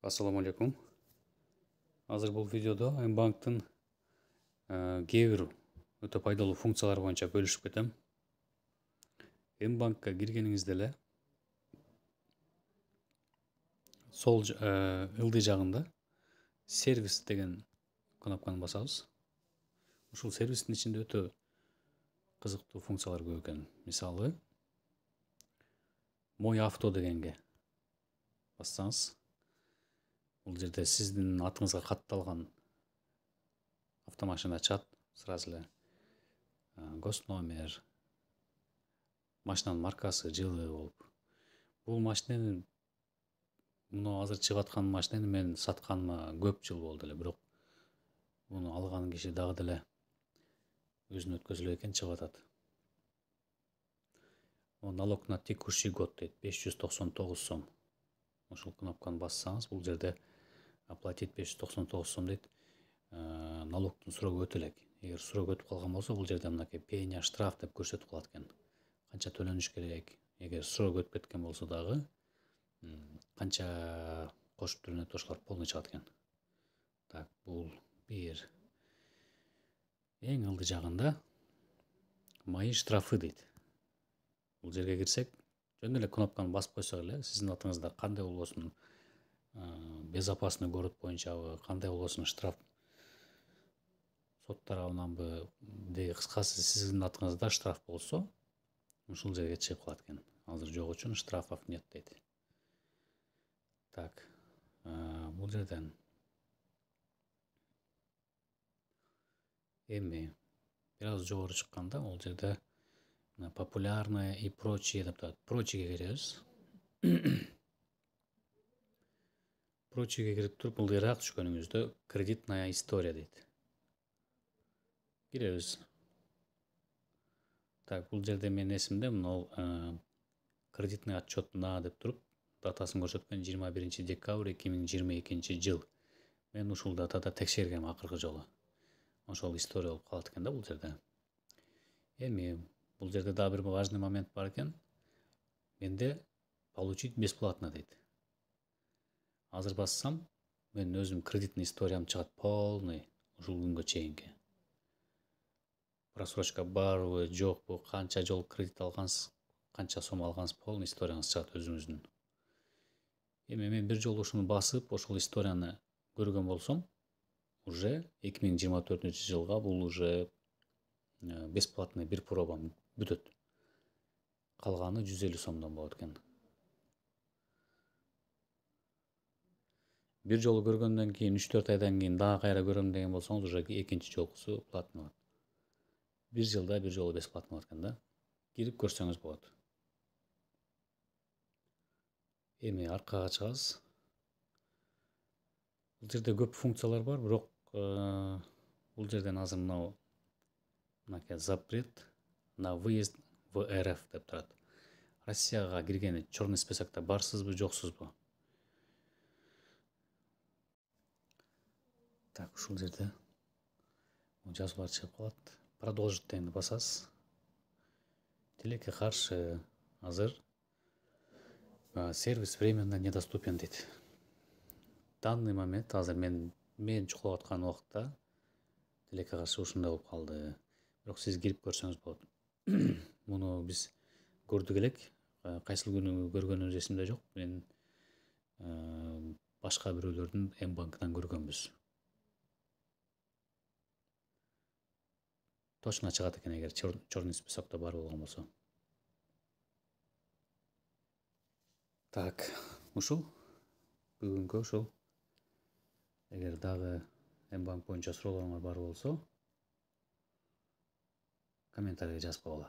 Ассаламу алейкум. Азыр бул видеодо Mbanktын кээ бир өтө пайдалуу функциялары боюнча бөлүшүп кетем. Mbankка киргениңизде эле сол ылдый жагында сервис деген кнопканы басабыз. Ушул сервистин ичинде өтө кызыктуу функциялар көп экен. Мисалы, Мой авто дегенге бассаңыз, бул жерде сиздин атыңызга катталган автомашина чыгат, сразу эле гос номер, машинанын маркасы, жылы болуп. Бул машинени, муну азыр чыгып аткан машинени мен сатканыма көп жыл болду эле, бирок муну алган киши дагы деле өзүнө өткөзүлө экен, чыгып атат. Налог на текущий год дейт, 599 сом. Ушул кнопканы бассаңыз, бул жерде оплатить 599 сом дейт. Налогтун срогу өтө элек. Эгер срок өтүп калган болсо, бул жерде мынакей пеня, штраф деп көрсөтүп калат экен. Канча төлөнүш керек. Эгер срок өтүп кеткен болсо дагы канча кошуп төлөнөт, ошолор полный чыгат экен. Так, бул бир. Эң ылдый жагында мои штрафы дейт. Бул жерге кирсек, жөн эле кнопканы басып койсок эле, сиздин атыңызда кандай болбосун, безопасный город боюнчабы, кандай болбосун штраф сот тарабынанбы, кыскасы сиздин атыңызда штраф болсо, ушул жерге чыгып калат экен. Азыр жок үчүн штрафов нет дейт. Так, бул жерден эми бир аз жогору чыкканда, бул жерде популярное и прочие деп турат. Прочиеге киребиз. Прочиеге кирип туруп, ылдыйраак түшкөнүңүздө кредитная история дейт. Киребиз. Так, бул жерде менин эсимде мына кредитный отчет на деп туруп, датасын көрсөткөн 21 декабрь 2022 жыл. Мен ушул датада текшергем акыркы жолу. Ошол история болуп калат экен да бул жерде. Эми бул жерде дагы бир важный момент бар экен. Менде получить бесплатно дейт. Азыр бассам, мен өзүм кредитный историям чыгат полный, ушул күнгө чейинки. Просрочка барбы, жокпу, канча жол кредит алгансыз, канча сом алгансыз, полный историяңыз чыгат өзүңүздүн. Эми мен бир жолу ушуну басып, ошол историяны көргөн болсом, уже 2024 жылга бул уже бесплатный бир пробам бүтөт. Калганы 150 сомдон болот экен. Бир жолу көргөндөн кийин 3-4 айдан кийин дагы кайра көрөм деген болсоңуз, уже экинчи жолкусу платный болот. Бир жылда бир жолу бесплатный болот экен да. Кирип көрсөңүз болот. Эми аркага чыгабыз. Бул жерде көп функциялар бар, бирок бул жерден азыр мынакей запрет на выезд в РФ деп турат. Россияга киргени черный списокто барсызбы, жоксузбу? Так, ушул жерде жазуулар чыгып калат. Продолжить дегенди басасыз. Тилекке каршы азыр сервис временно недоступен дейт. Данный момент азыр мен чукулуп аткан убакта тилекке каршы ушундай болуп калды. Бирок сиз кирип көрсөңүз болот. Муну биз көрдүк элек. Кайсыл күнү көргөнүбүз эсимде жок. Мен башка бирөөлөрдүн Mbankынан көргөнбүз. Точно чыгат экен эгер черный списокто бар болгон болсо. Так, ушул бүгүнкү ушул. Эгер дагы Mbank боюнча суроолоруңар бар болсо, комментарийге жазып койгула.